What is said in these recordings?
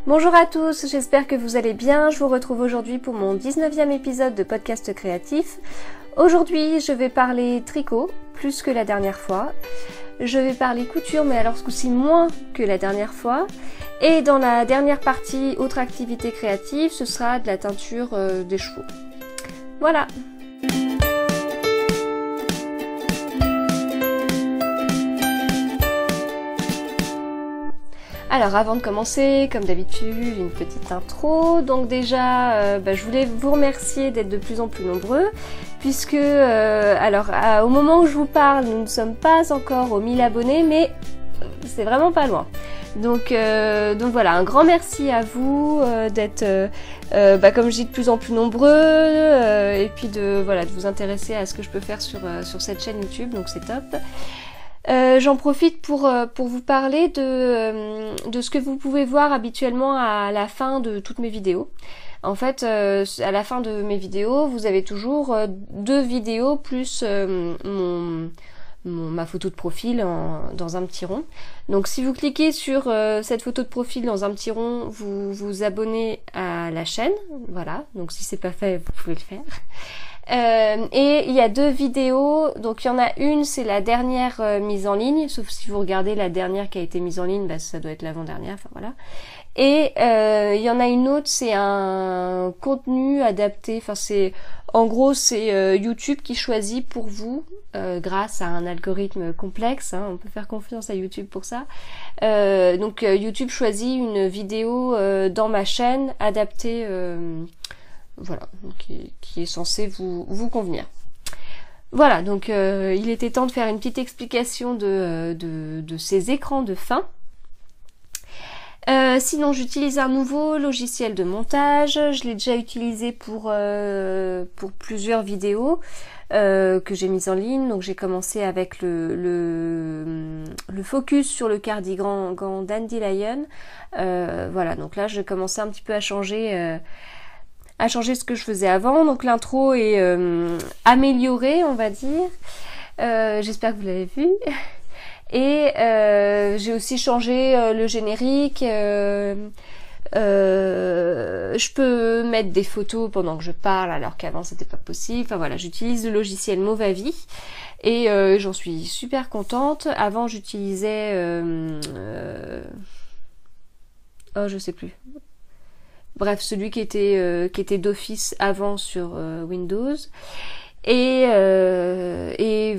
Bonjour à tous, j'espère que vous allez bien. Je vous retrouve aujourd'hui pour mon 19e épisode de podcast créatif. Aujourd'hui, je vais parler tricot, plus que la dernière fois. Je vais parler couture, mais alors ce coup-ci moins que la dernière fois. Et dans la dernière partie, autre activité créative, ce sera de la teinture des chevaux. Voilà. Alors avant de commencer, comme d'habitude, une petite intro. Donc déjà, je voulais vous remercier d'être de plus en plus nombreux, puisque au moment où je vous parle, nous ne sommes pas encore aux 1000 abonnés, mais c'est vraiment pas loin. Donc voilà, un grand merci à vous d'être, comme je dis, de plus en plus nombreux, et puis de vous intéresser à ce que je peux faire sur cette chaîne YouTube, donc c'est top. J'en profite pour vous parler de ce que vous pouvez voir habituellement à la fin de toutes mes vidéos. En fait, à la fin de mes vidéos, vous avez toujours deux vidéos plus ma photo de profil dans un petit rond. Donc si vous cliquez sur cette photo de profil dans un petit rond, vous vous abonnez à la chaîne. Voilà, donc si c'est pas fait, vous pouvez le faire. Et il y a deux vidéos, donc il y en a une, c'est la dernière mise en ligne, sauf si vous regardez la dernière qui a été mise en ligne, ça doit être l'avant-dernière, enfin voilà. Et il y en a une autre, c'est un contenu adapté, en gros c'est YouTube qui choisit pour vous, grâce à un algorithme complexe, on peut faire confiance à YouTube pour ça. Donc YouTube choisit une vidéo dans ma chaîne adaptée, qui est censé vous convenir. Voilà, donc il était temps de faire une petite explication de ces écrans de fin. Sinon, j'utilise un nouveau logiciel de montage. Je l'ai déjà utilisé pour plusieurs vidéos que j'ai mises en ligne. Donc j'ai commencé avec le focus sur le cardigan Dandelion. Voilà, donc là je commençais un petit peu à changer ce que je faisais avant. Donc l'intro est améliorée, on va dire. J'espère que vous l'avez vu. Et j'ai aussi changé le générique. Je peux mettre des photos pendant que je parle, alors qu'avant c'était pas possible. Enfin voilà, j'utilise le logiciel Movavi et j'en suis super contente. Avant j'utilisais je sais plus. Bref, celui qui était d'office avant sur Windows. Et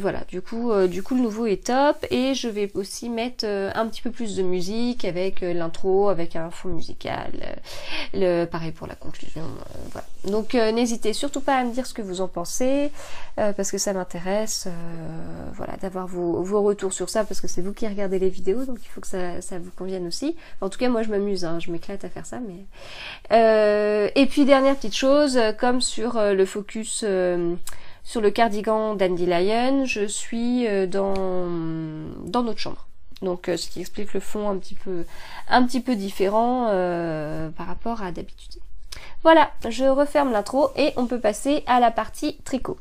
voilà, du coup le nouveau est top, et je vais aussi mettre un petit peu plus de musique avec l'intro, avec un fond musical, pareil pour la conclusion, voilà. Donc n'hésitez surtout pas à me dire ce que vous en pensez, parce que ça m'intéresse, d'avoir vos retours sur ça, parce que c'est vous qui regardez les vidéos, donc il faut que ça vous convienne aussi. En tout cas moi je m'amuse, je m'éclate à faire ça, mais et puis dernière petite chose, comme sur le focus sur le cardigan Dandelion, je suis dans notre chambre. Donc ce qui explique le fond un petit peu différent par rapport à d'habitude. Voilà, je referme l'intro et on peut passer à la partie tricot.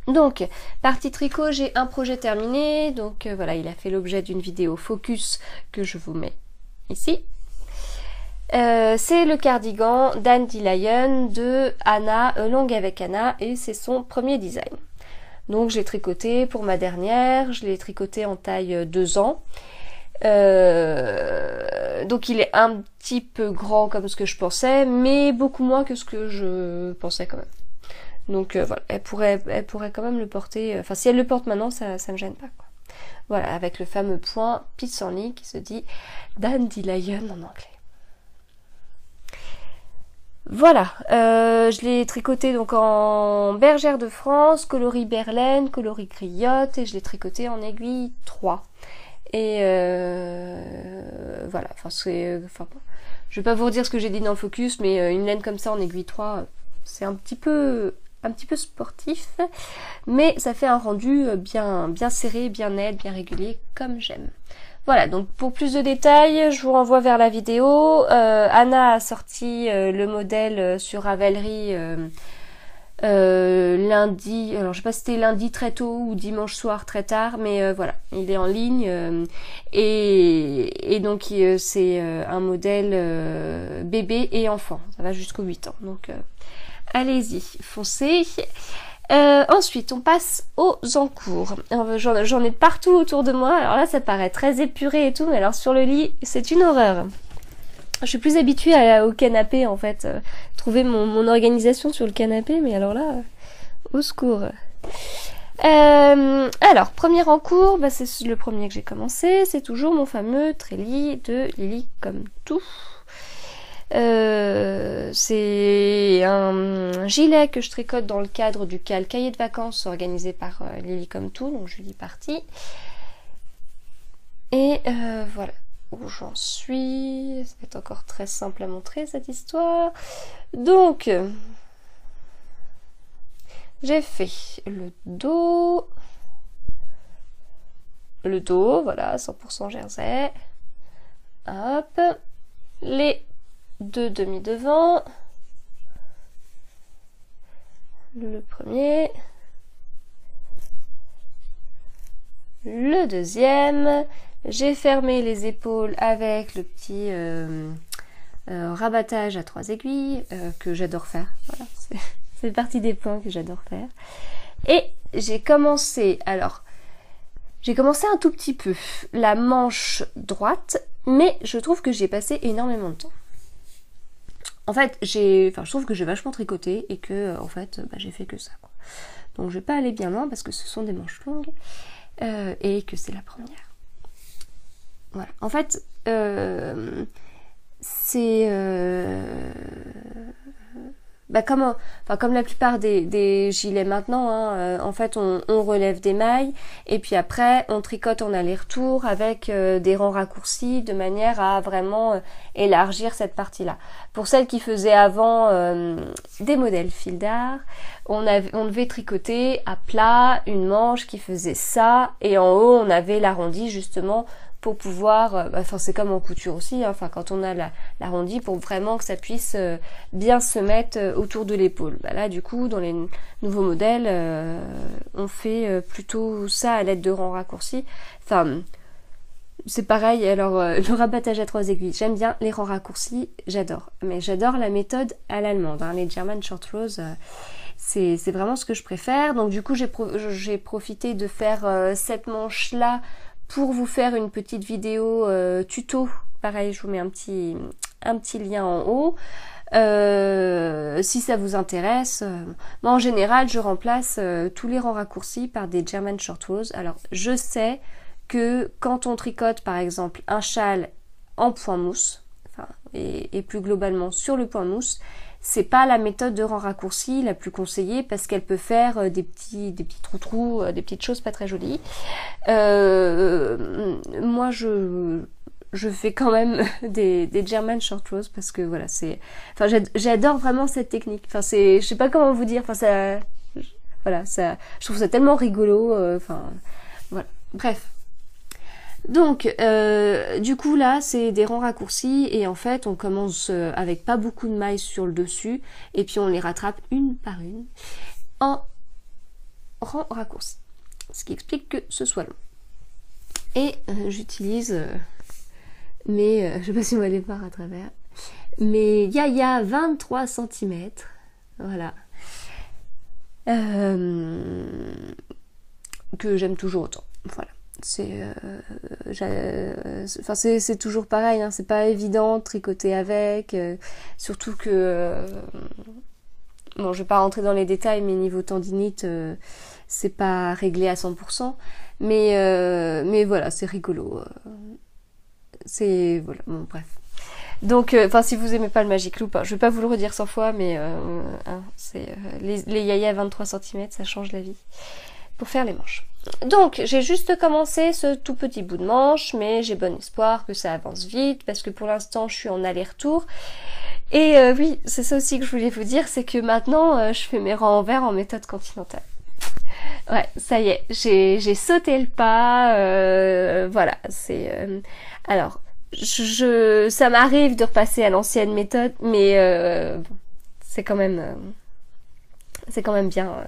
Donc, partie tricot, j'ai un projet terminé. Donc il a fait l'objet d'une vidéo focus que je vous mets ici. C'est le cardigan Dandelion de Anna, Longue avec Anna, et c'est son premier design. Donc je l'ai tricoté pour ma dernière, je l'ai tricoté en taille 2 ans. Donc il est un petit peu grand comme ce que je pensais, mais beaucoup moins que ce que je pensais quand même. Donc elle pourrait quand même le porter, si elle le porte maintenant, ça me gêne pas, quoi. Voilà, avec le fameux point pissenlit qui se dit Dandelion en anglais. Voilà, je l'ai tricoté donc en bergère de France, coloris Berlaine, coloris Griotte, et je l'ai tricoté en aiguille 3. Et voilà, je vais pas vous redire ce que j'ai dit dans le focus, mais une laine comme ça en aiguille 3, c'est un petit peu sportif, mais ça fait un rendu bien serré, bien net, bien régulier, comme j'aime. Voilà, donc pour plus de détails, je vous renvoie vers la vidéo. Anna a sorti le modèle sur Ravelry lundi, alors je sais pas si c'était lundi très tôt ou dimanche soir très tard, mais voilà, il est en ligne et donc c'est un modèle bébé et enfant, ça va jusqu'aux 8 ans, donc allez-y, foncez. Ensuite, on passe aux encours. J'en ai partout autour de moi. Alors là, ça paraît très épuré et tout, mais alors sur le lit, c'est une horreur. Je suis plus habituée au canapé, en fait. Trouver mon organisation sur le canapé, mais alors là, au secours. Alors, premier encours, bah, c'est le premier que j'ai commencé. C'est toujours mon fameux Trélie de Lily comme tout. C'est un gilet que je tricote dans le cadre du cahier de vacances organisé par Lily comme tout, donc je lis partie. Et voilà où j'en suis. Ça va être encore très simple à montrer cette histoire. Donc j'ai fait le dos, voilà, 100% jersey. Hop, les deux demi-devants, le premier, le deuxième, j'ai fermé les épaules avec le petit rabattage à 3 aiguilles que j'adore faire, voilà, c'est partie des points que j'adore faire, et j'ai commencé un tout petit peu la manche droite, mais je trouve que j'ai passé énormément de temps. En fait, je trouve que j'ai vachement tricoté et que, en fait, j'ai fait que ça, quoi. Donc, je vais pas aller bien loin parce que ce sont des manches longues et que c'est la première. Voilà. En fait, c'est comme la plupart des gilets maintenant, hein, en fait on relève des mailles et puis après on tricote en aller-retour avec des rangs raccourcis de manière à vraiment élargir cette partie-là. Pour celles qui faisaient avant des modèles fil d'art, on devait tricoter à plat une manche qui faisait ça et en haut on avait l'arrondi justement pour pouvoir, c'est comme en couture aussi, hein, quand on a l'arrondi pour vraiment que ça puisse bien se mettre autour de l'épaule. Là du coup dans les nouveaux modèles on fait plutôt ça à l'aide de rangs raccourcis. C'est pareil, alors le rabattage à 3 aiguilles, j'aime bien, les rangs raccourcis, j'adore. Mais j'adore la méthode à l'allemande, hein, les German Short Rows, c'est vraiment ce que je préfère. Donc du coup j'ai profité de faire cette manche-là pour vous faire une petite vidéo tuto. Pareil, je vous mets un petit lien en haut. Si ça vous intéresse. Moi en général je remplace tous les rangs raccourcis par des German Short Rows. Alors je sais que quand on tricote par exemple un châle en point mousse, et plus globalement sur le point mousse, c'est pas la méthode de rang raccourci la plus conseillée parce qu'elle peut faire des petits trous, des petites choses pas très jolies. Moi je fais quand même des German Short Rows parce que voilà, j'adore vraiment cette technique. Je sais pas comment vous dire, je trouve ça tellement rigolo, voilà. Bref. Donc, du coup là, c'est des rangs raccourcis et en fait, on commence avec pas beaucoup de mailles sur le dessus et puis on les rattrape une par une en rangs raccourcis. Ce qui explique que ce soit long. Et j'utilise je sais pas si on va les voir à travers, mes Yaya 23 cm, voilà, que j'aime toujours autant, voilà. C'est toujours pareil, hein, c'est pas évident de tricoter avec, surtout que bon, je vais pas rentrer dans les détails, mais niveau tendinite c'est pas réglé à 100%, mais voilà, c'est rigolo, voilà, bon, bref. Donc si vous aimez pas le Magic Loop, je vais pas vous le redire 100 fois, mais les Yaya 23 cm, ça change la vie pour faire les manches. Donc j'ai juste commencé ce tout petit bout de manche, mais j'ai bon espoir que ça avance vite parce que pour l'instant je suis en aller-retour. Et oui, c'est ça aussi que je voulais vous dire, c'est que maintenant je fais mes rangs envers en méthode continentale. Ouais, ça y est, j'ai sauté le pas, voilà, alors ça m'arrive de repasser à l'ancienne méthode, mais bon, c'est quand même C'est quand même bien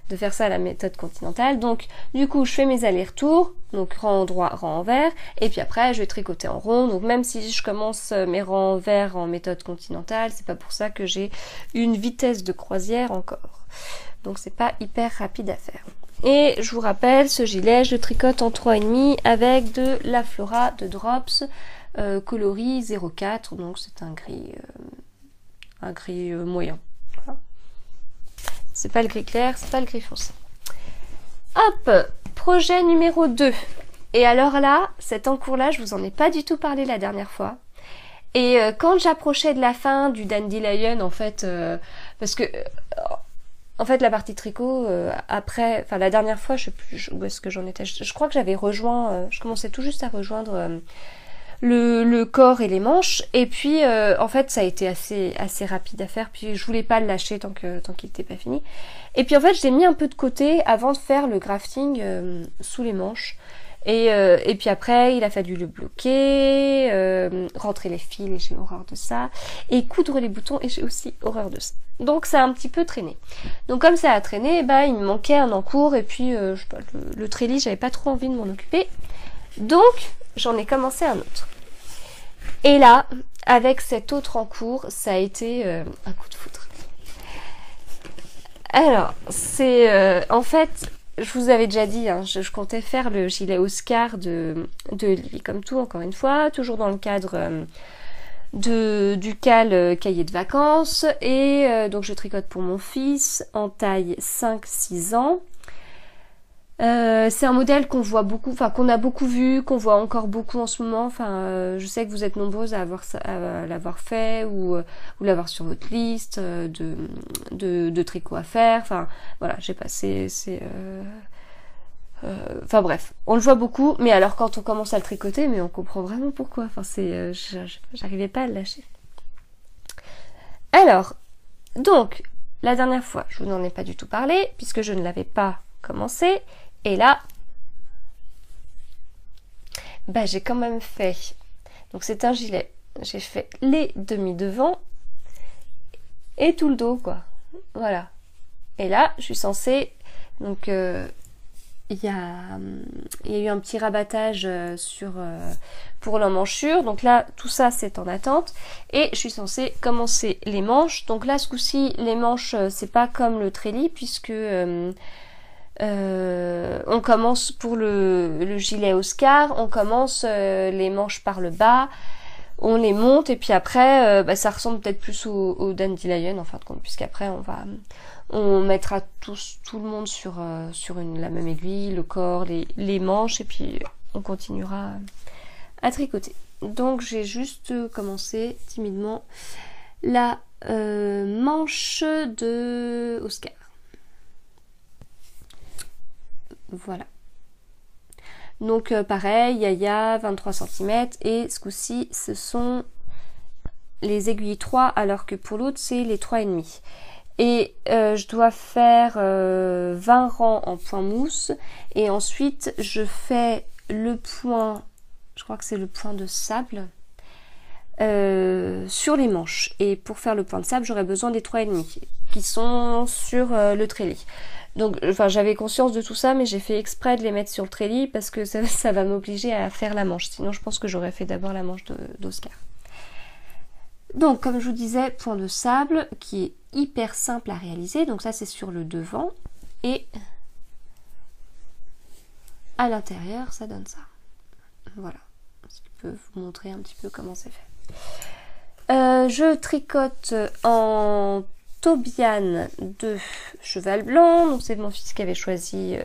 de faire ça à la méthode continentale. Donc du coup je fais mes allers-retours, donc rang droit, rang envers, et puis après je vais tricoter en rond. Donc même si je commence mes rangs envers en méthode continentale, c'est pas pour ça que j'ai une vitesse de croisière encore. Donc c'est pas hyper rapide à faire. Et je vous rappelle, ce gilet, je le tricote en 3,5 avec de la Flora de Drops coloris 04, donc c'est un gris moyen. Voilà. C'est pas le gris clair, c'est pas le gris foncé. Hop, projet numéro 2. Et alors là, cet encours-là, je vous en ai pas du tout parlé la dernière fois. Et quand j'approchais de la fin du Dandelion, en fait, parce que en fait la partie tricot, après, enfin la dernière fois, je sais plus où est-ce que j'en étais. Je crois que j'avais rejoint, je commençais tout juste à rejoindre le corps et les manches, et puis en fait ça a été assez rapide à faire, puis je voulais pas le lâcher tant qu'il n'était pas fini, et puis en fait je l'ai mis un peu de côté avant de faire le grafting sous les manches, et puis après il a fallu le bloquer, rentrer les fils, et j'ai horreur de ça, et coudre les boutons, et j'ai aussi horreur de ça. Donc ça a un petit peu traîné. Donc comme ça a traîné, bah il me manquait un encours, et puis je sais pas, le treillis, j'avais pas trop envie de m'en occuper, donc j'en ai commencé un autre. Et là, avec cet autre encours, ça a été un coup de foudre. Alors, c'est en fait, je vous avais déjà dit, hein, je comptais faire le gilet Oscar de Livy Comme Tout, encore une fois, toujours dans le cadre du cahier de vacances. Et donc je tricote pour mon fils en taille 5-6 ans. C'est un modèle qu'on voit beaucoup, enfin qu'on a beaucoup vu, qu'on voit encore beaucoup en ce moment. Enfin, je sais que vous êtes nombreuses à l'avoir fait ou l'avoir sur votre liste de tricots à faire. Enfin, voilà, j'ai passé. Enfin bref, on le voit beaucoup, mais alors quand on commence à le tricoter, mais on comprend vraiment pourquoi. Enfin, j'arrivais pas à le lâcher. Alors, donc la dernière fois, je vous n'en ai pas du tout parlé puisque je ne l'avais pas commencé. Et là, bah j'ai quand même fait, donc c'est un gilet, j'ai fait les demi-devants et tout le dos, quoi, voilà. Et là, je suis censée, donc il y a eu un petit rabattage pour l'emmanchure, donc là, tout ça c'est en attente, et je suis censée commencer les manches. Donc là, ce coup-ci, les manches, c'est pas comme le treillis, puisque on commence pour le gilet Oscar, on commence les manches par le bas, on les monte, et puis après ça ressemble peut-être plus au Dandelion en fin de compte, puisqu'après on mettra tout le monde sur la même aiguille, le corps, les manches, et puis on continuera à tricoter. Donc j'ai juste commencé timidement la manche de Oscar. Voilà. Donc pareil, Yaya, 23 cm, et ce coup-ci, ce sont les aiguilles 3, alors que pour l'autre, c'est les 3,5. Et je dois faire 20 rangs en point mousse, et ensuite, je fais le point, je crois que c'est le point de sable, sur les manches. Et pour faire le point de sable, j'aurais besoin des 3,5, qui sont sur le treillis. Donc, enfin, j'avais conscience de tout ça, mais j'ai fait exprès de les mettre sur le treillis parce que ça va m'obliger à faire la manche. Sinon, je pense que j'aurais fait d'abord la manche d'Oscar. Donc, comme je vous disais, point de sable qui est hyper simple à réaliser. Donc ça, c'est sur le devant. Et à l'intérieur, ça donne ça. Voilà. Je peux vous montrer un petit peu comment c'est fait. Je tricote en Tobiane de cheval blanc, donc c'est mon fils qui avait choisi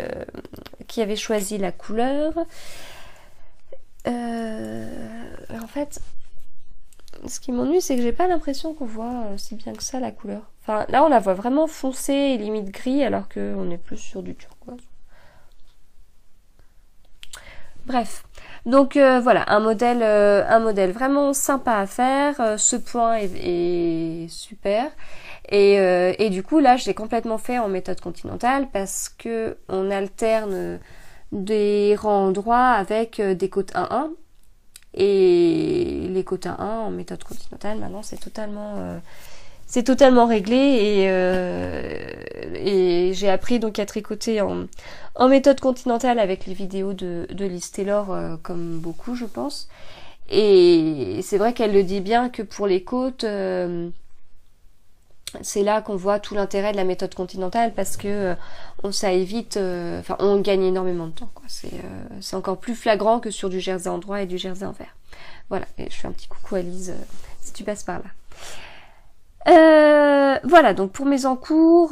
la couleur. En fait, ce qui m'ennuie, c'est que j'ai pas l'impression qu'on voit si bien que ça la couleur. Enfin, là on la voit vraiment foncée et limite gris, alors qu'on est plus sur du turquoise. Bref, donc voilà, un modèle vraiment sympa à faire. Ce point est super. Et du coup là je l'ai complètement fait en méthode continentale parce que on alterne des rangs droits avec des côtes 1-1, et les côtes 1-1 en méthode continentale maintenant c'est totalement c'est totalement réglé et j'ai appris donc à tricoter en méthode continentale avec les vidéos de Liz Taylor, comme beaucoup je pense. Et c'est vrai qu'elle le dit bien que pour les côtes, c'est là qu'on voit tout l'intérêt de la méthode continentale parce que ça évite, on gagne énormément de temps, quoi. C'est encore plus flagrant que sur du jersey en droit et du jersey en vert. Voilà, et je fais un petit coucou à Lise si tu passes par là. Voilà, donc pour mes encours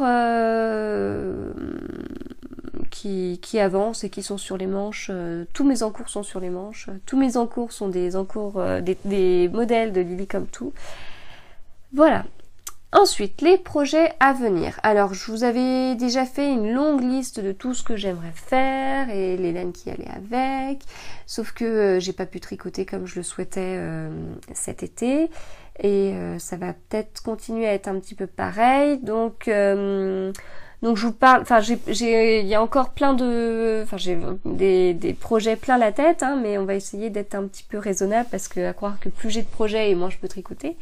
qui avancent et qui sont sur les manches, tous mes encours sont sur les manches, tous mes encours sont des encours, des modèles de Lily Come To. Voilà. Ensuite, les projets à venir. Alors, je vous avais déjà fait une longue liste de tout ce que j'aimerais faire et les laines qui allaient avec, sauf que j'ai pas pu tricoter comme je le souhaitais cet été, et ça va peut-être continuer à être un petit peu pareil. Donc je vous parle, il y a encore plein de, j'ai des projets plein la tête, hein, mais on va essayer d'être un petit peu raisonnable parce que à croire que plus j'ai de projets et moins je peux tricoter.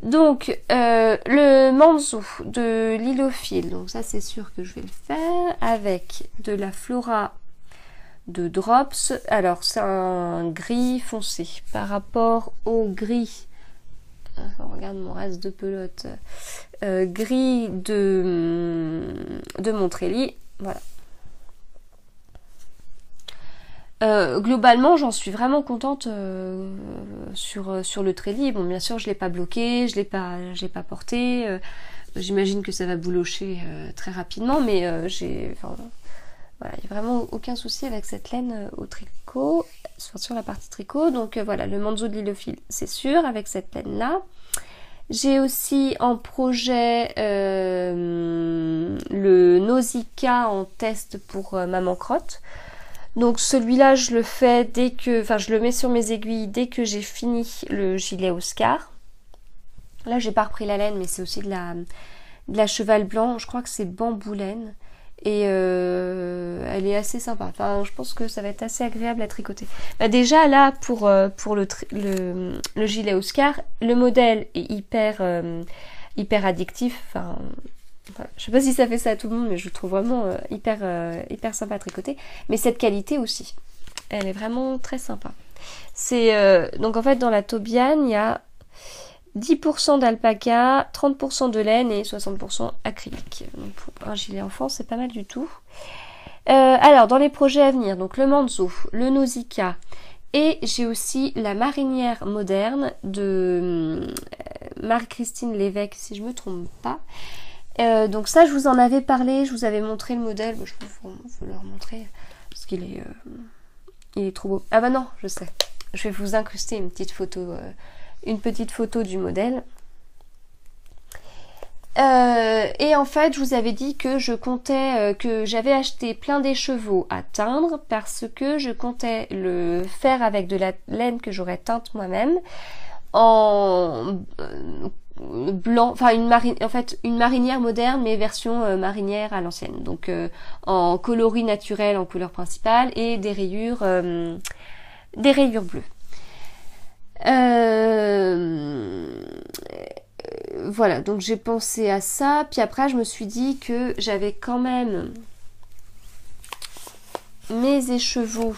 Donc le manteau de Lilophile, donc ça c'est sûr que je vais le faire avec de la Flora de Drops. Alors c'est un gris foncé par rapport au gris, regarde mon reste de pelote, gris de Montrelli, voilà. Globalement, j'en suis vraiment contente sur le Trélis. Bon, bien sûr, je l'ai pas bloqué, je l'ai pas porté. J'imagine que ça va boulocher très rapidement, mais voilà, il n'y a vraiment aucun souci avec cette laine au tricot, sur la partie tricot. Donc voilà, le manteau de Lilophile, c'est sûr, avec cette laine-là. J'ai aussi en projet le Nausicaa en test pour Maman Crotte. Donc celui-là, je le fais je le mets sur mes aiguilles dès que j'ai fini le gilet Oscar. Là, j'ai pas repris la laine, mais c'est aussi de la cheval blanc. Je crois que c'est bambou laine. Et elle est assez sympa. Enfin, je pense que ça va être assez agréable à tricoter. Bah déjà, là, pour le gilet Oscar, le modèle est hyper addictif. Enfin, je sais pas si ça fait ça à tout le monde, mais je le trouve vraiment hyper sympa à tricoter. Mais cette qualité aussi, elle est vraiment très sympa. Donc en fait dans la Tobiane, il y a 10% d'alpaca, 30% de laine et 60% acrylique. Donc pour un gilet enfant, c'est pas mal du tout. Alors dans les projets à venir, donc le manteau, le Nausicaa, et j'ai aussi la marinière moderne de Marie-Christine Lévesque, si je me trompe pas. Donc ça, je vous en avais parlé, je vous avais montré le modèle. Je peux vous le remontrer parce qu'il est trop beau. Ah bah non, je sais. Je vais vous incruster une petite photo du modèle. Et en fait, je vous avais dit que je comptais, que j'avais acheté plein d'écheveaux à teindre parce que je comptais le faire avec de la laine que j'aurais teinte moi-même en blanc, une marinière moderne mais version marinière à l'ancienne, donc en coloris naturel en couleur principale et des rayures bleues. Voilà, donc j'ai pensé à ça, puis après je me suis dit que j'avais quand même mes écheveaux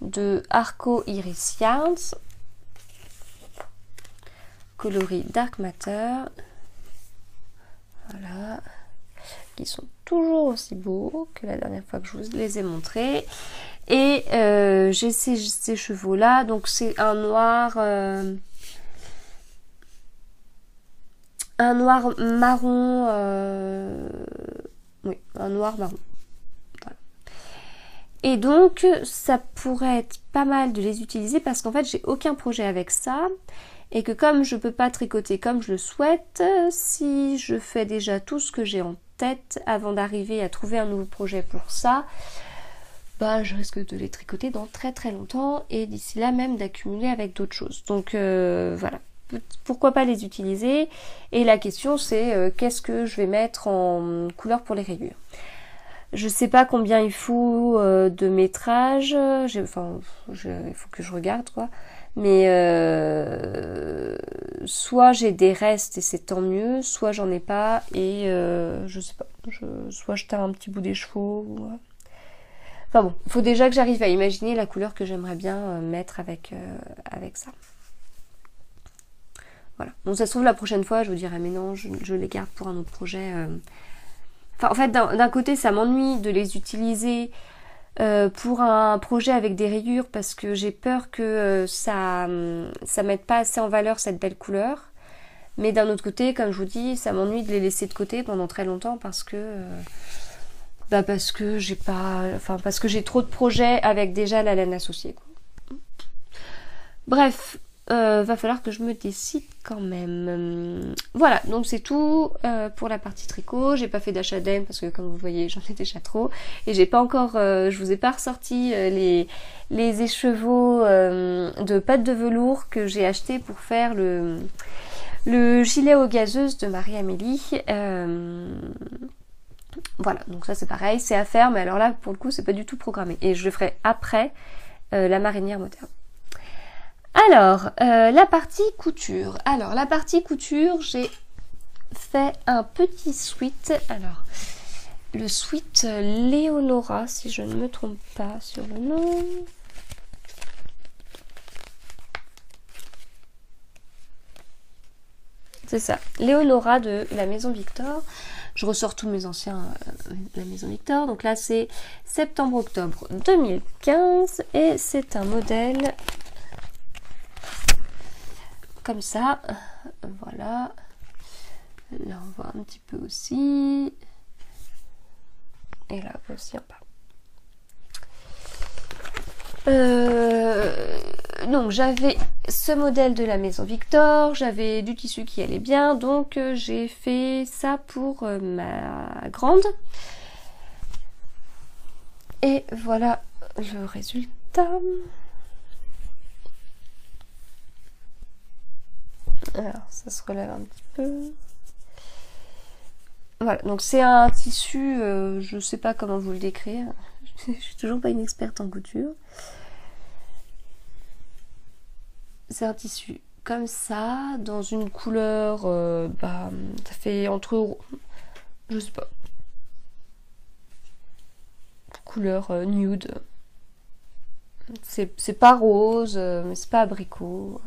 de Arco Iris Yarns coloris Dark Matter, voilà, qui sont toujours aussi beaux que la dernière fois que je vous les ai montrés. Et j'ai ces chevaux là, donc c'est un noir marron, oui, un noir marron. Voilà. Et donc ça pourrait être pas mal de les utiliser parce qu'en fait j'ai aucun projet avec ça. Et que comme je peux pas tricoter comme je le souhaite, si je fais déjà tout ce que j'ai en tête avant d'arriver à trouver un nouveau projet pour ça, bah je risque de les tricoter dans très très longtemps et d'ici là même d'accumuler avec d'autres choses. Donc voilà, pourquoi pas les utiliser. Et la question c'est qu'est-ce que je vais mettre en couleur pour les rayures. Je sais pas combien il faut de métrage, il faut que je regarde quoi. Mais soit j'ai des restes et c'est tant mieux, soit j'en ai pas et je sais pas, soit je tare un petit bout des chevaux. Enfin bon, il faut déjà que j'arrive à imaginer la couleur que j'aimerais bien mettre avec ça. Voilà. Bon, ça se trouve la prochaine fois, je vous dirai mais non, je les garde pour un autre projet. Enfin, en fait, d'un côté, ça m'ennuie de les utiliser pour un projet avec des rayures parce que j'ai peur que ça mette pas assez en valeur cette belle couleur. Mais d'un autre côté, comme je vous dis, ça m'ennuie de les laisser de côté pendant très longtemps parce que j'ai pas, enfin parce que j'ai trop de projets avec déjà la laine associée, quoi. Bref, va falloir que je me décide quand même. Voilà, donc c'est tout pour la partie tricot. J'ai pas fait d'achat d'aime parce que comme vous voyez, j'en ai déjà trop. Et j'ai pas encore, je vous ai pas ressorti les écheveaux de pâte de velours que j'ai acheté pour faire le gilet aux gazeuses de Marie-Amélie. Voilà, donc ça c'est pareil, c'est à faire, mais alors là pour le coup c'est pas du tout programmé. Et je le ferai après la marinière moderne. Alors, la partie couture. Alors, la partie couture, j'ai fait un petit sweat. Alors, le sweat Léonora, si je ne me trompe pas sur le nom. C'est ça, Léonora de la Maison Victor. Je ressors tous mes anciens de la Maison Victor. Donc là, c'est septembre-octobre 2015 et c'est un modèle comme ça. Voilà. Là, on voit un petit peu aussi. Et là aussi en bas. Donc j'avais ce modèle de la Maison Victor, j'avais du tissu qui allait bien, donc j'ai fait ça pour ma grande. Et voilà le résultat. Alors ça se relève un petit peu. Voilà, donc c'est un tissu, je sais pas comment vous le décrire, je suis toujours pas une experte en couture. C'est un tissu comme ça, dans une couleur, ça fait entre, je sais pas, couleur nude. C'est pas rose, mais c'est pas abricot.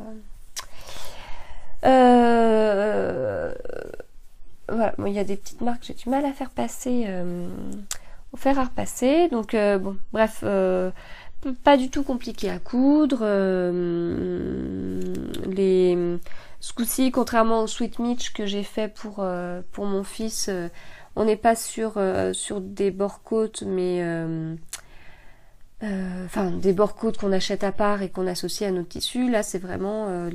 Voilà, bon, il y a des petites marques, j'ai du mal à faire passer, au fer à repasser. Donc bon, bref. Pas du tout compliqué à coudre. Ce coup-ci, contrairement au Sweet Mitch que j'ai fait pour mon fils, on n'est pas sur des bord-côtes, mais enfin des bord-côtes qu'on achète à part et qu'on associe à notre tissu. Là, c'est vraiment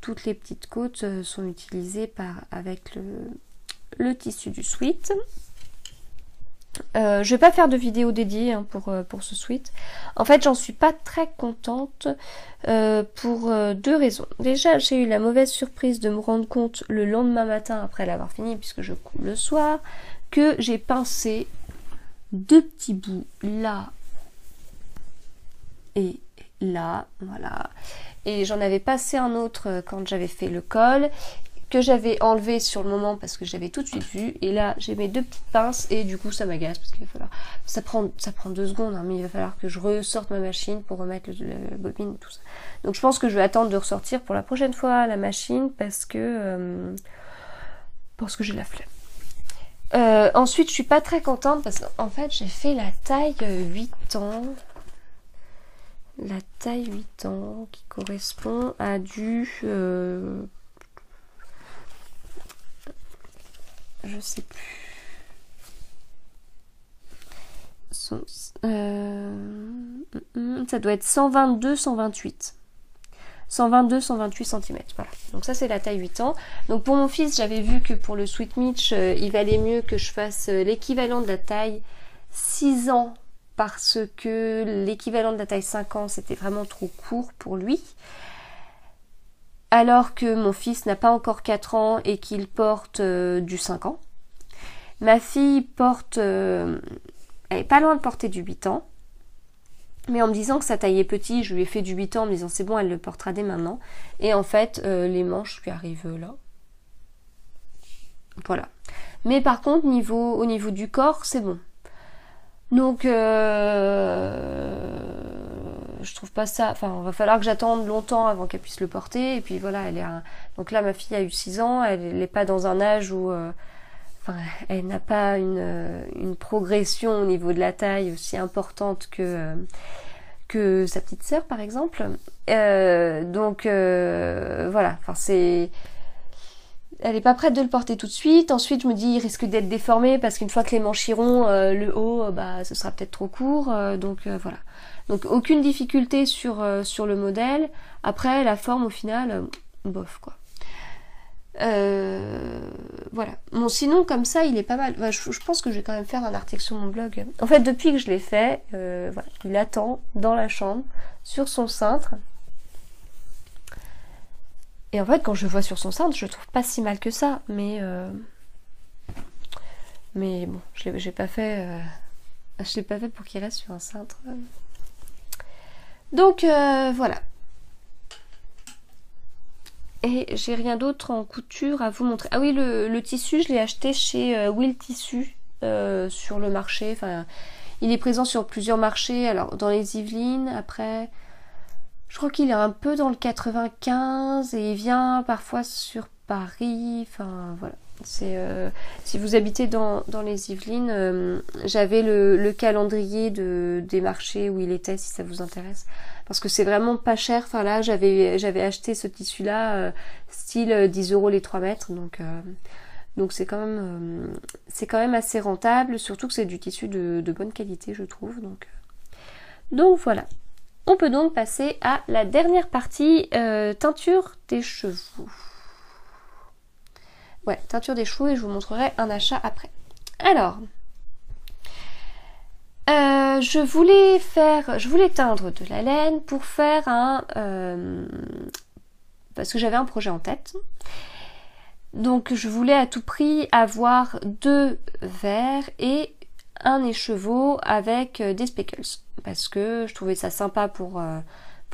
toutes les petites côtes sont utilisées avec le tissu du sweat. Je vais pas faire de vidéo dédiée pour ce sweat. En fait, j'en suis pas très contente pour deux raisons. Déjà, j'ai eu la mauvaise surprise de me rendre compte le lendemain matin après l'avoir fini, puisque je couds le soir, que j'ai pincé deux petits bouts là et là, voilà. Et j'en avais passé un autre quand j'avais fait le col, que j'avais enlevé sur le moment parce que j'avais tout de suite vu, et là j'ai mes deux petites pinces et du coup ça m'agace parce qu'il va falloir, ça prend 2 secondes, hein, mais il va falloir que je ressorte ma machine pour remettre le bobine et tout ça. Donc je pense que je vais attendre de ressortir pour la prochaine fois la machine parce que j'ai la flemme. Ensuite je suis pas très contente parce qu'en fait j'ai fait la taille 8 ans. La taille 8 ans qui correspond à du je sais plus. Ça doit être 122-128. 122-128 cm. Voilà. Donc ça c'est la taille 8 ans. Donc pour mon fils, j'avais vu que pour le Sweet Mitch, il valait mieux que je fasse l'équivalent de la taille 6 ans parce que l'équivalent de la taille 5 ans, c'était vraiment trop court pour lui. Alors que mon fils n'a pas encore 4 ans et qu'il porte du 5 ans. Ma fille porte... elle est pas loin de porter du 8 ans. Mais en me disant que ça taillait petit, je lui ai fait du 8 ans en me disant c'est bon, elle le portera dès maintenant. Et en fait, les manches lui arrivent là. Voilà. Mais par contre, au niveau du corps, c'est bon. Donc, je trouve pas ça... Enfin, il va falloir que j'attende longtemps avant qu'elle puisse le porter. Et puis voilà, donc là, ma fille a eu 6 ans. Elle n'est pas dans un âge où... Enfin, elle n'a pas une progression au niveau de la taille aussi importante que sa petite sœur, par exemple. Donc, voilà. Enfin, elle est pas prête de le porter tout de suite. Ensuite, je me dis, il risque d'être déformé parce qu'une fois que les manches iront, le haut, ce sera peut-être trop court. Donc voilà. Donc aucune difficulté sur le modèle. Après, la forme au final, bof quoi. Voilà. Bon, sinon comme ça, il est pas mal. Enfin, je pense que je vais quand même faire un article sur mon blog. En fait, depuis que je l'ai fait, voilà, il attend dans la chambre sur son cintre. Et en fait, quand je le vois sur son cintre, je le trouve pas si mal que ça. Mais bon, je l'ai pas fait. Je l'ai pas fait pour qu'il reste sur un cintre. Donc voilà. Et j'ai rien d'autre en couture à vous montrer. Ah oui, le tissu, je l'ai acheté chez Will Tissu sur le marché. Enfin, il est présent sur plusieurs marchés. Alors, dans les Yvelines, après, je crois qu'il est un peu dans le 95 et il vient parfois sur Paris. Enfin, voilà. Si vous habitez dans les Yvelines, j'avais le calendrier des marchés où il était, si ça vous intéresse. Parce que c'est vraiment pas cher. Enfin là, j'avais acheté ce tissu-là, style 10 € les 3 mètres. Donc c'est quand même assez rentable, surtout que c'est du tissu de bonne qualité, je trouve. Donc voilà. On peut donc passer à la dernière partie, teinture des cheveux. Ouais, teinture des cheveux, et je vous montrerai un achat après. Alors, je voulais teindre de la laine pour faire parce que j'avais un projet en tête. Donc je voulais à tout prix avoir 2 verres et un écheveau avec des speckles. Parce que je trouvais ça sympa pour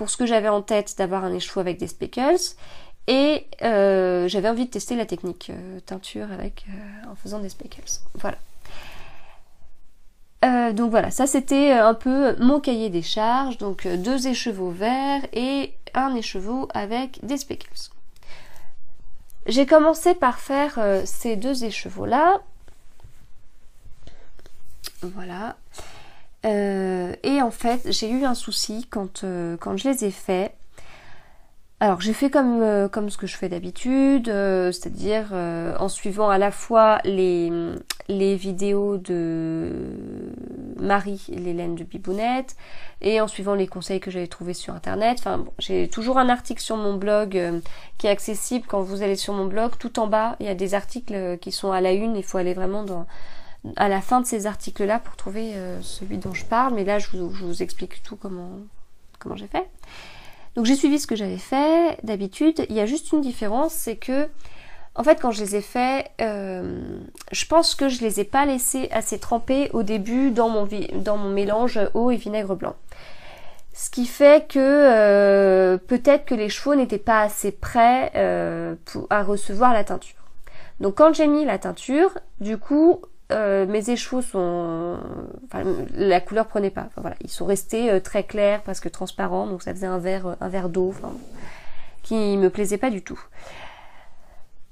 ce que j'avais en tête d'avoir un écheveau avec des speckles. Et j'avais envie de tester la technique teinture en faisant des speckles. Voilà. Donc voilà, ça c'était un peu mon cahier des charges. Donc 2 écheveaux verts et un écheveau avec des speckles. J'ai commencé par faire ces 2 écheveaux là. Voilà. Et en fait, j'ai eu un souci quand je les ai faits. Alors j'ai fait comme ce que je fais d'habitude, c'est-à-dire en suivant à la fois les vidéos de Marie et l'Hélène de Bibounette et en suivant les conseils que j'avais trouvés sur internet. Enfin bon, j'ai toujours un article sur mon blog qui est accessible quand vous allez sur mon blog. Tout en bas, il y a des articles qui sont à la une, il faut aller vraiment à la fin de ces articles-là pour trouver celui dont je parle. Mais là, je vous explique tout comment j'ai fait. Donc j'ai suivi ce que j'avais fait d'habitude. Il y a juste une différence, c'est que en fait quand je les ai faits, je pense que je les ai pas laissés assez tremper au début dans mon mélange eau et vinaigre blanc. Ce qui fait que peut-être que les chevaux n'étaient pas assez prêts à recevoir la teinture. Donc quand j'ai mis la teinture, du coup mes écheveaux la couleur prenait pas. Enfin, voilà, ils sont restés très clairs, presque transparents, donc ça faisait un verre d'eau, qui me plaisait pas du tout.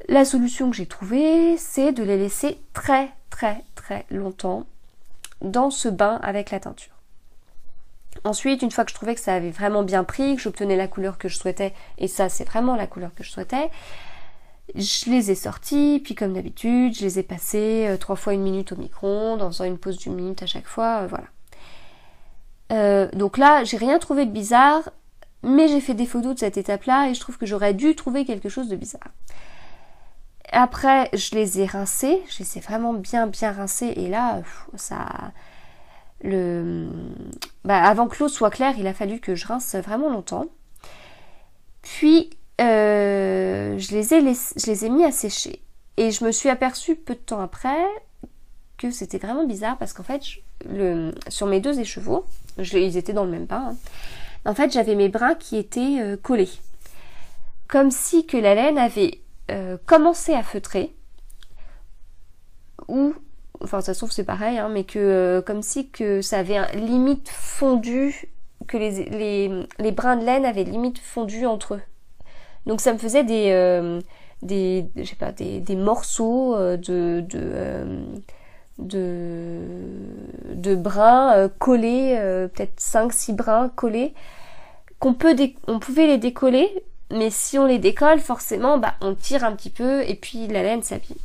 La solution que j'ai trouvée, c'est de les laisser très très très longtemps dans ce bain avec la teinture. Ensuite, une fois que je trouvais que ça avait vraiment bien pris, que j'obtenais la couleur que je souhaitais, et ça c'est vraiment la couleur que je souhaitais, je les ai sortis, puis comme d'habitude, je les ai passés 3 fois 1 minute au micro-ondes, en faisant une pause d'1 minute à chaque fois, voilà. Donc là, j'ai rien trouvé de bizarre, mais j'ai fait des photos de cette étape-là, et je trouve que j'aurais dû trouver quelque chose de bizarre. Après, je les ai rincés, je les ai vraiment bien rincés, et là, avant que l'eau soit claire, il a fallu que je rince vraiment longtemps. Puis, je les ai mis à sécher. Et je me suis aperçue peu de temps après que c'était vraiment bizarre parce qu'en fait, sur mes 2 écheveaux, ils étaient dans le même bain, hein. En fait, j'avais mes brins qui étaient collés. Comme si que la laine avait commencé à feutrer, ou, enfin ça se trouve c'est pareil, hein, mais que comme si que ça avait limite fondu, que les brins de laine avaient limite fondu entre eux. Donc ça me faisait je sais pas, des morceaux de brins collés, peut-être 5-6 brins collés, on pouvait les décoller, mais si on les décolle, forcément, bah, on tire un petit peu et puis la laine s'abîme.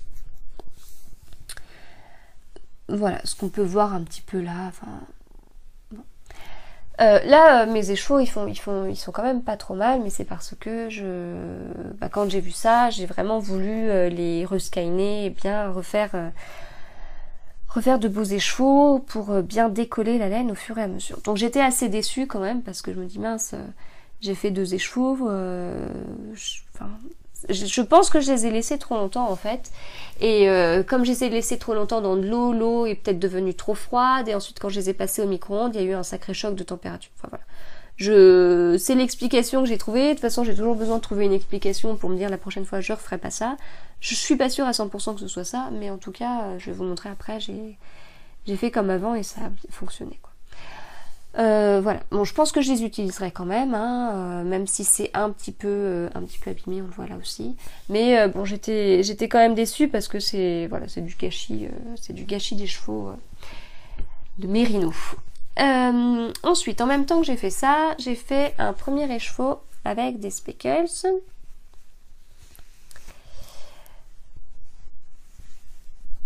Voilà, ce qu'on peut voir un petit peu là. Enfin, bon. Là, mes écheveaux, ils sont quand même pas trop mal, mais c'est parce que quand j'ai vu ça, j'ai vraiment voulu les rescainer et bien refaire de beaux écheveaux pour bien décoller la laine au fur et à mesure. Donc j'étais assez déçue quand même parce que je me dis mince, j'ai fait 2 écheveaux, je pense que je les ai laissés trop longtemps en fait, et comme je les ai laissés trop longtemps dans de l'eau est peut-être devenue trop froide, et ensuite quand je les ai passés au micro-ondes, il y a eu un sacré choc de température. Enfin voilà. C'est l'explication que j'ai trouvée. De toute façon, j'ai toujours besoin de trouver une explication pour me dire la prochaine fois je referai pas ça. Je suis pas sûre à 100% que ce soit ça, mais en tout cas, je vais vous montrer après, j'ai fait comme avant et ça a fonctionné, quoi. Voilà. Bon, je pense que je les utiliserai quand même, hein, même si c'est un petit peu abîmé, on le voit là aussi. Mais bon, j'étais quand même déçue parce que c'est du gâchis des chevaux de Mérino. Ensuite, en même temps que j'ai fait ça, j'ai fait un premier écheveau avec des speckles.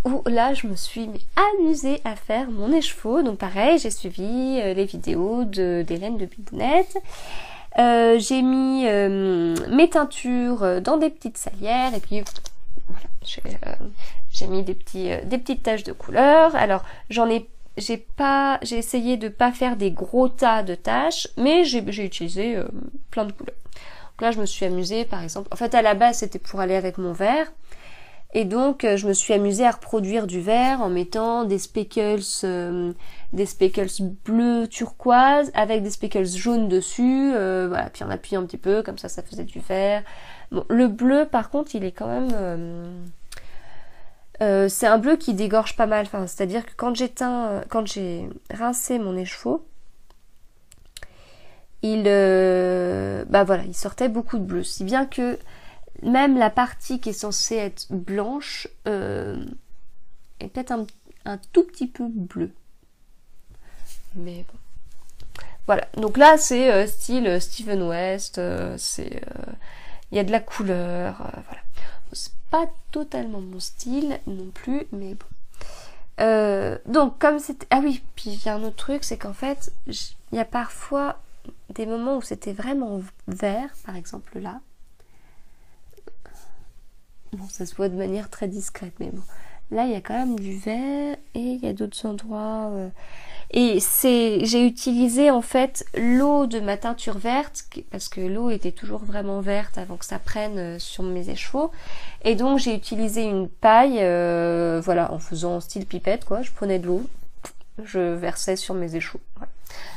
Où là, je me suis amusée à faire mon écheveau. Donc pareil, j'ai suivi les vidéos d'Hélène de Bibounette. J'ai mis mes teintures dans des petites salières et puis voilà, j'ai mis des petites taches de couleur. Alors j'ai essayé de pas faire des gros tas de taches, mais j'ai utilisé plein de couleurs. Donc là, je me suis amusée, par exemple. En fait, à la base, c'était pour aller avec mon vert. Et donc, je me suis amusée à reproduire du vert en mettant des speckles bleu turquoise avec des speckles jaunes dessus. Voilà, puis en appuyant un petit peu, comme ça faisait du vert. Bon, le bleu, par contre, il est quand même... c'est un bleu qui dégorge pas mal. Enfin, c'est-à-dire que quand j'ai rincé mon écheveau, il sortait beaucoup de bleu. Si bien que même la partie qui est censée être blanche est peut-être un tout petit peu bleu. Mais bon. Voilà. Donc là, c'est style Steven West. Il y a de la couleur. Voilà. C'est pas totalement mon style non plus, mais bon. Donc comme c'était... Ah oui, puis il y a un autre truc, c'est qu'en fait, il y a parfois des moments où c'était vraiment vert, par exemple là. Bon, ça se voit de manière très discrète, mais bon. Là, il y a quand même du vert et il y a d'autres endroits... Et j'ai utilisé en fait l'eau de ma teinture verte, parce que l'eau était toujours vraiment verte avant que ça prenne sur mes écheveaux. Et donc j'ai utilisé une paille, en faisant style pipette, quoi. Je prenais de l'eau, je versais sur mes écheveaux. Voilà.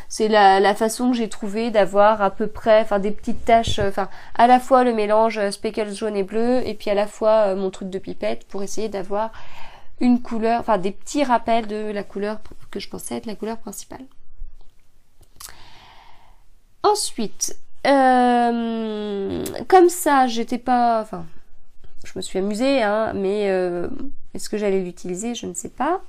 C'est la façon que j'ai trouvé d'avoir à peu près, des petites taches, à la fois le mélange speckles jaune et bleu, et puis à la fois mon truc de pipette pour essayer d'avoir une couleur, des petits rappels de la couleur que je pensais être la couleur principale. Ensuite, comme ça, j'étais pas, je me suis amusée, hein, mais est-ce que j'allais l'utiliser, je ne sais pas.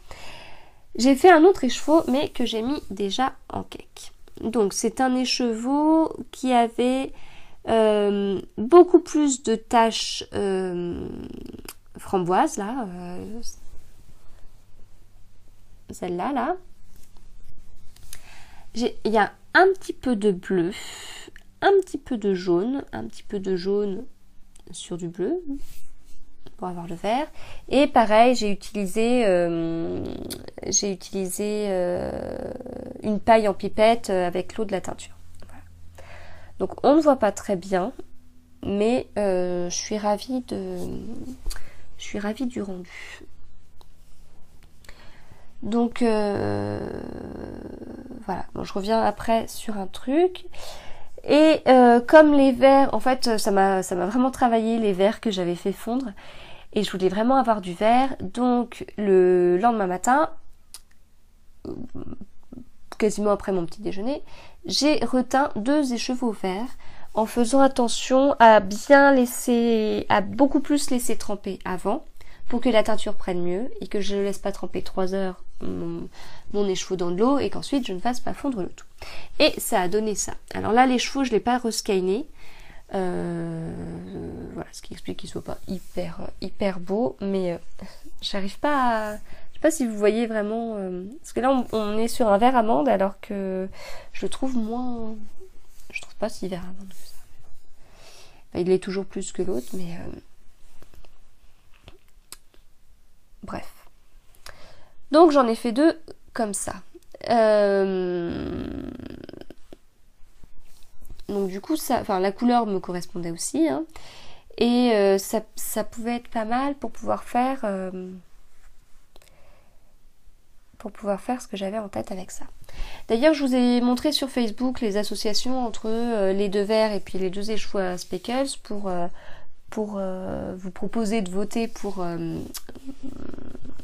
J'ai fait un autre écheveau, mais que j'ai mis déjà en cake. Donc c'est un écheveau qui avait beaucoup plus de taches framboises, là, celle-là, là. Il y a un petit peu de bleu, un petit peu de jaune sur du bleu pour avoir le vert. Et pareil, j'ai utilisé une paille en pipette avec l'eau de la teinture. Voilà. Donc on ne voit pas très bien, mais je suis ravie du rendu. Donc voilà, bon, je reviens après sur un truc. Et comme les verres, en fait ça m'a vraiment travaillé les verres que j'avais fait fondre. Et je voulais vraiment avoir du vert. Donc le lendemain matin, quasiment après mon petit déjeuner, j'ai reteint 2 écheveaux verts en faisant attention à beaucoup plus laisser tremper avant pour que la teinture prenne mieux et que je ne laisse pas tremper 3 heures mon écheveau dans de l'eau et qu'ensuite je ne fasse pas fondre le tout. Et ça a donné ça. Alors là, l'écheveau, je ne l'ai pas rescainé. Voilà, ce qui explique qu'il soit pas hyper beau, mais j'arrive pas à... Je sais pas si vous voyez vraiment... parce que là, on est sur un vert amande alors que je le trouve moins... Je trouve pas si vert amande que ça. Enfin, il est toujours plus que l'autre, mais... Bref. Donc j'en ai fait 2 comme ça. Donc du coup, la couleur me correspondait aussi. Hein, et ça pouvait être pas mal pour pouvoir faire ce que j'avais en tête avec ça. D'ailleurs, je vous ai montré sur Facebook les associations entre les 2 verres et puis les 2 écheveaux à speckles pour vous proposer de voter pour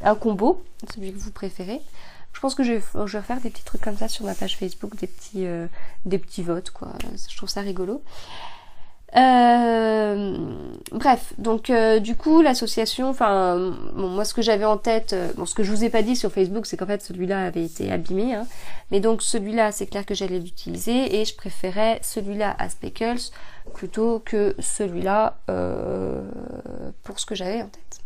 un combo, celui que vous préférez. Je pense que je vais faire des petits trucs comme ça sur ma page Facebook, des petits votes, quoi. Je trouve ça rigolo. Bref, donc du coup l'association, moi ce que j'avais en tête, ce que je vous ai pas dit sur Facebook, c'est qu'en fait celui-là avait été abîmé, hein, mais donc celui-là c'est clair que j'allais l'utiliser et je préférais celui-là à speckles plutôt que celui-là pour ce que j'avais en tête.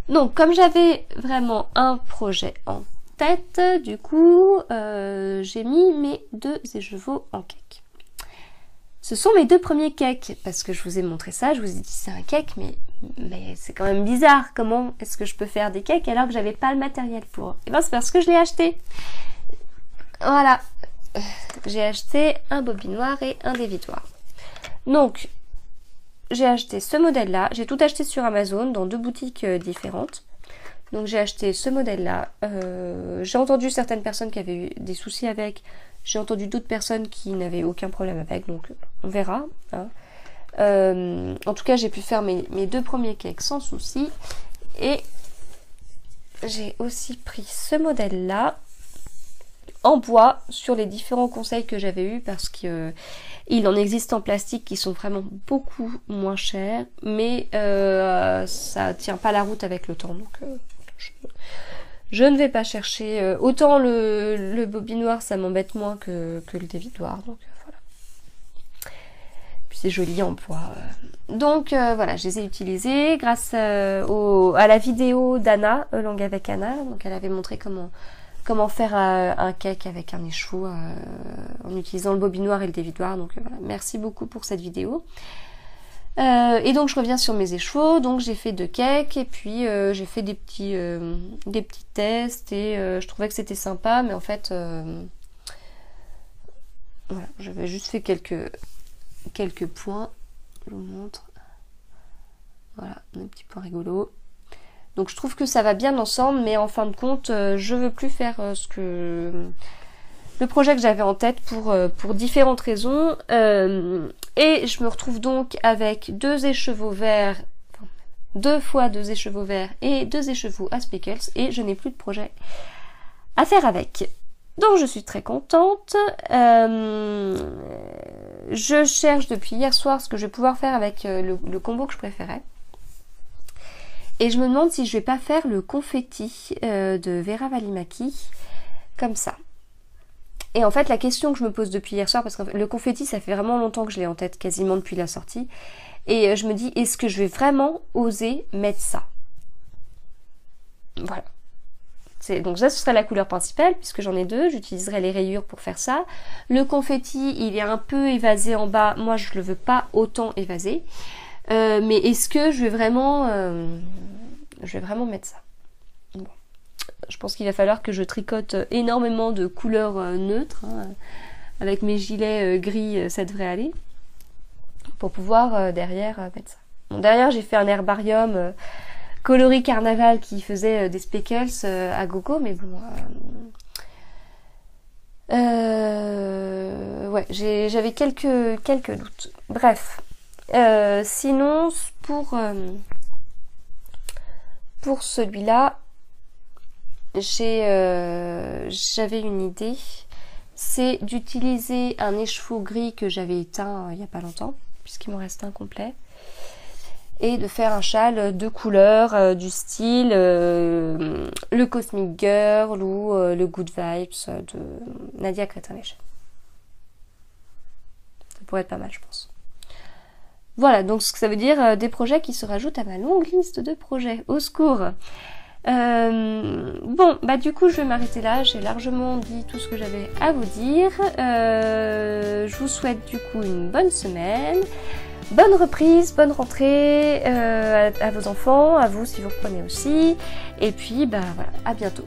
Donc comme j'avais vraiment un projet en tête, du coup j'ai mis mes 2 écheveaux en cake. Ce sont mes 2 premiers cakes, parce que je vous ai montré ça, je vous ai dit c'est un cake, mais c'est quand même bizarre, comment est-ce que je peux faire des cakes alors que j'avais pas le matériel pour. Et bien c'est parce que je l'ai acheté. Voilà, j'ai acheté un bobinoir et un dévidoir. Donc, j'ai acheté ce modèle-là, j'ai tout acheté sur Amazon dans 2 boutiques différentes. Donc j'ai acheté ce modèle-là, j'ai entendu certaines personnes qui avaient eu des soucis avec, j'ai entendu d'autres personnes qui n'avaient aucun problème avec, donc on verra. Hein. En tout cas, j'ai pu faire mes 2 premiers cakes sans souci. Et j'ai aussi pris ce modèle-là en bois sur les différents conseils que j'avais eus parce que il en existe en plastique qui sont vraiment beaucoup moins chers, mais ça tient pas la route avec le temps, donc je ne vais pas chercher. Autant le bobinoir ça m'embête moins que le dévidoir, donc voilà. Puis c'est joli en bois. Donc voilà, je les ai utilisés grâce à la vidéo d'Anna, Langue avec Anna. Donc elle avait montré comment faire un cake avec un écheveau en utilisant le bobinoir et le dévidoir. Donc voilà, merci beaucoup pour cette vidéo. Et donc je reviens sur mes écheveaux, donc j'ai fait 2 cakes et puis j'ai fait des petits tests et je trouvais que c'était sympa, mais en fait voilà, j'avais juste fait quelques points, je vous montre, voilà, un petit point rigolo. Donc je trouve que ça va bien ensemble, mais en fin de compte je veux plus faire le projet que j'avais en tête pour différentes raisons. Et je me retrouve donc avec 2 écheveaux verts, 2 fois 2 écheveaux verts et 2 écheveaux à speckles, et je n'ai plus de projet à faire avec. Donc je suis très contente. Je cherche depuis hier soir ce que je vais pouvoir faire avec le combo que je préférais. Et je me demande si je vais pas faire le confetti de Vera Välimäki comme ça. Et en fait, la question que je me pose depuis hier soir, parce que le confetti, ça fait vraiment longtemps que je l'ai en tête, quasiment depuis la sortie. Et je me dis, est-ce que je vais vraiment oser mettre ça? Voilà. Donc ça, ce serait la couleur principale, puisque j'en ai 2. J'utiliserai les rayures pour faire ça. Le confetti, il est un peu évasé en bas. Moi, je le veux pas autant évasé. Mais est-ce que je vais vraiment mettre ça? Bon. Je pense qu'il va falloir que je tricote énormément de couleurs neutres. Hein. Avec mes gilets gris, ça devrait aller. Pour pouvoir derrière mettre ça. Bon, derrière, j'ai fait un herbarium coloris carnaval qui faisait des speckles à gogo, mais bon... ouais, j'avais quelques doutes. Bref. Sinon, pour celui-là, j'avais une idée. C'est d'utiliser un écheveau gris que j'avais éteint il n'y a pas longtemps, puisqu'il m'en reste un complet. Et de faire un châle de couleur du style le Cosmic Girl ou le Good Vibes de Nadia Crétin-Léger. Ça pourrait être pas mal, je pense. Voilà, donc ce que ça veut dire des projets qui se rajoutent à ma longue liste de projets. Au secours. Bon, bah du coup je vais m'arrêter là, j'ai largement dit tout ce que j'avais à vous dire. Je vous souhaite du coup une bonne semaine. Bonne reprise, bonne rentrée à vos enfants, à vous si vous reprenez aussi. Et puis, bah voilà, à bientôt.